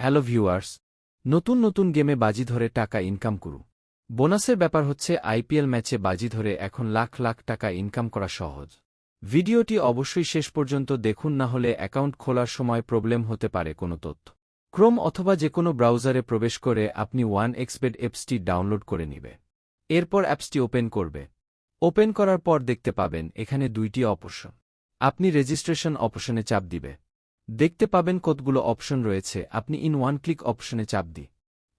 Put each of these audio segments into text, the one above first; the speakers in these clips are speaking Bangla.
হ্যালো ভিউয়ার্স, নতুন নতুন গেমে বাজি ধরে টাকা ইনকাম করু। বোনাসের ব্যাপার হচ্ছে আইপিএল ম্যাচে বাজি ধরে এখন লাখ লাখ টাকা ইনকাম করা সহজ। ভিডিওটি অবশ্যই শেষ পর্যন্ত দেখুন, না হলে অ্যাকাউন্ট খোলার সময় প্রবলেম হতে পারে কোনো তথ্য। ক্রোম অথবা যে কোনো ব্রাউজারে প্রবেশ করে আপনি 1xBet অ্যাপসটি ডাউনলোড করে নিবে। এরপর অ্যাপসটি ওপেন করবে। ওপেন করার পর দেখতে পাবেন এখানে দুইটি অপশন। আপনি রেজিস্ট্রেশন অপশনে চাপ দিবে। দেখতে পাবেন কতগুলো অপশন রয়েছে, আপনি ইন ওয়ান ক্লিক অপশনে চাপ দিই।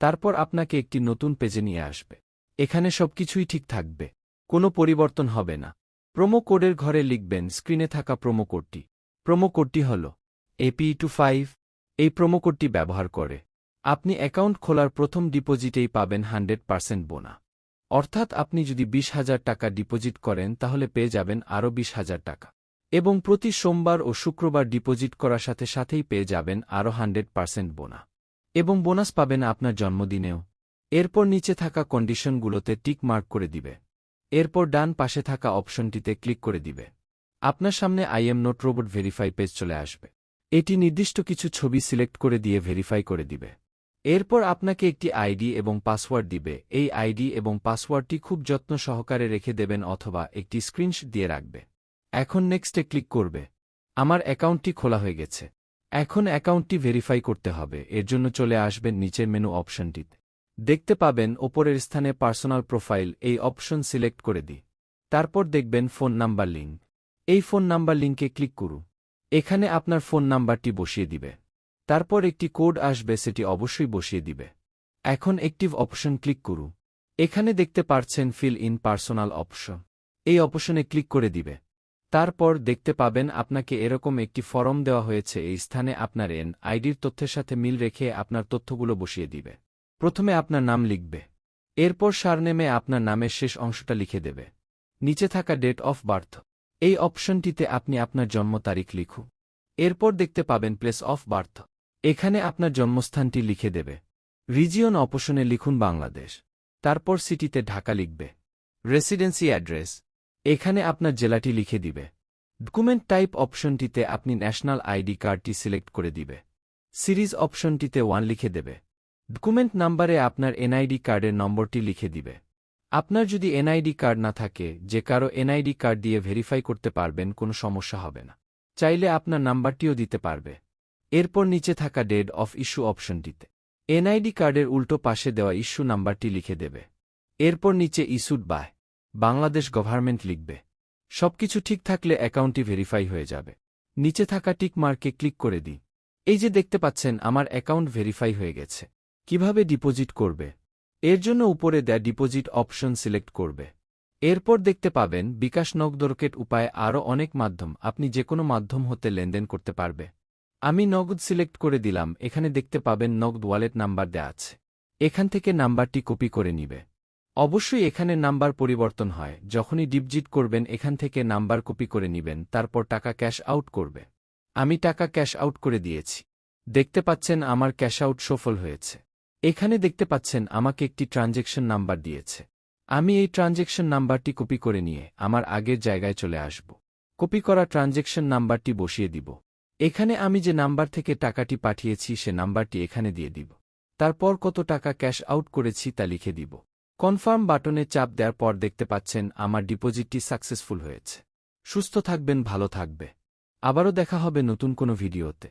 তারপর আপনাকে একটি নতুন পেজে নিয়ে আসবে। এখানে সবকিছুই ঠিক থাকবে, কোনো পরিবর্তন হবে না। প্রোমো কোডের ঘরে লিখবেন স্ক্রিনে থাকা প্রোমো কোডটি। প্রোমো কোডটি হল AP25। এই প্রোমো কোডটি ব্যবহার করে আপনি অ্যাকাউন্ট খোলার প্রথম ডিপোজিটেই পাবেন 100% বোনা। অর্থাৎ আপনি যদি 20,000 টাকা ডিপোজিট করেন তাহলে পেয়ে যাবেন আরও 20,000 টাকা, এবং প্রতি সোমবার ও শুক্রবার ডিপোজিট করার সাথে সাথেই পেয়ে যাবেন আরও 100% বোনা, এবং বোনাস পাবেন আপনার জন্মদিনেও। এরপর নিচে থাকা কন্ডিশনগুলোতে টিক মার্ক করে দিবে। এরপর ডান পাশে থাকা অপশনটিতে ক্লিক করে দিবে। আপনার সামনে I am not robot verify page চলে আসবে। এটি নির্দিষ্ট কিছু ছবি সিলেক্ট করে দিয়ে ভেরিফাই করে দিবে। এরপর আপনাকে একটি আইডি এবং পাসওয়ার্ড দিবে। এই আইডি এবং পাসওয়ার্ডটি খুব যত্ন সহকারে রেখে দেবেন অথবা একটি স্ক্রিনশট দিয়ে রাখবে। এখন নেক্সটে ক্লিক করবে। আমার অ্যাকাউন্টটি খোলা হয়ে গেছে। এখন অ্যাকাউন্টটি ভেরিফাই করতে হবে। এর জন্য চলে আসবেন নিচের মেনু অপশনটিতে। দেখতে পাবেন ওপরের স্থানে পার্সোনাল প্রোফাইল, এই অপশন সিলেক্ট করে দিই। তারপর দেখবেন ফোন নাম্বার লিঙ্ক। এই ফোন নাম্বার লিঙ্কে ক্লিক করুন। এখানে আপনার ফোন নাম্বারটি বসিয়ে দিবে। তারপর একটি কোড আসবে, সেটি অবশ্যই বসিয়ে দিবে। এখন অ্যাক্টিভ অপশন ক্লিক করুন। এখানে দেখতে পারছেন ফিল ইন পার্সোনাল অপশন। এই অপশনে ক্লিক করে দিবে। তারপর দেখতে পাবেন আপনাকে এরকম একটি ফর্ম দেওয়া হয়েছে। এই স্থানে আপনার আইডির তথ্যের সাথে মিল রেখে আপনার তথ্যগুলো বসিয়ে দিবে। প্রথমে আপনার নাম লিখবে। এরপর সারনেমে আপনার নামের শেষ অংশটা লিখে দেবে। নিচে থাকা ডেট অফ বার্থ, এই অপশনটিতে আপনি আপনার জন্ম তারিখ লিখুন। এরপর দেখতে পাবেন প্লেস অফ বার্থ, এখানে আপনার জন্মস্থানটি লিখে দেবে। রিজিয়ন অপশনে লিখুন বাংলাদেশ। তারপর সিটিতে ঢাকা লিখবে। রেসিডেন্সি অ্যাড্রেস, এখানে আপনার জেলাটি লিখে দিবে। ডকুমেন্ট টাইপ অপশনটিতে আপনি ন্যাশনাল আইডি কার্ডটি সিলেক্ট করে দিবে। সিরিজ অপশনটিতে 1 লিখে দেবে। ডকুমেন্ট নাম্বারে আপনার এনআইডি কার্ডের নম্বরটি লিখে দিবে। আপনার যদি এনআইডি কার্ড না থাকে, যে কারো এনআইডি কার্ড দিয়ে ভেরিফাই করতে পারবেন, কোনো সমস্যা হবে না। চাইলে আপনার নাম্বারটিও দিতে পারবে। এরপর নিচে থাকা ডেট অফ ইস্যু অপশনটিতে এনআইডি কার্ডের উল্টো পাশে দেওয়া ইস্যু নাম্বারটি লিখে দেবে। এরপর নিচে ইস্যুড বাই বাংলাদেশ গভর্নমেন্ট লিখবে। সবকিছু ঠিক থাকলে অ্যাকাউন্টটি ভেরিফাই হয়ে যাবে। নিচে থাকা টিক মার্কে ক্লিক করে দিই। এই যে দেখতে পাচ্ছেন আমার অ্যাকাউন্ট ভেরিফাই হয়ে গেছে। কিভাবে ডিপোজিট করবে? এর জন্য উপরে দেয়া ডিপোজিট অপশন সিলেক্ট করবে। এরপর দেখতে পাবেন বিকাশ, নগদ, রকেট উপায়ে আরও অনেক মাধ্যম, আপনি যে কোনো মাধ্যম হতে লেনদেন করতে পারবে। আমি নগদ সিলেক্ট করে দিলাম। এখানে দেখতে পাবেন নগদ ওয়ালেট নাম্বার দেয়া আছে। এখান থেকে নাম্বারটি কপি করে নিবে। অবশ্যই এখানে নাম্বার পরিবর্তন হয়। যখনই ডিপোজিট করবেন এখান থেকে নাম্বার কপি করে নিবেন, তারপর টাকা ক্যাশ আউট করবে। আমি টাকা ক্যাশ আউট করে দিয়েছি। দেখতে পাচ্ছেন আমার ক্যাশ আউট সফল হয়েছে। এখানে দেখতে পাচ্ছেন আমাকে একটি ট্রানজ্যাকশন নাম্বার দিয়েছে। আমি এই ট্রানজ্যাকশন নাম্বারটি কপি করে নিয়ে আমার আগের জায়গায় চলে আসব। কপি করা ট্রানজ্যাকশন নাম্বারটি বসিয়ে দিব। এখানে আমি যে নাম্বার থেকে টাকাটি পাঠিয়েছি সে নাম্বারটি এখানে দিয়ে দিব। তারপর কত টাকা ক্যাশ আউট করেছি তা লিখে দিব। কনফার্ম বাটনে চাপ দেওয়ার পর দেখতে পাচ্ছেন আমার ডিপোজিটটি সাকসেসফুল হয়েছে। সুস্থ থাকবেন, ভালো থাকবে। আবারও দেখা হবে নতুন কোনো ভিডিওতে।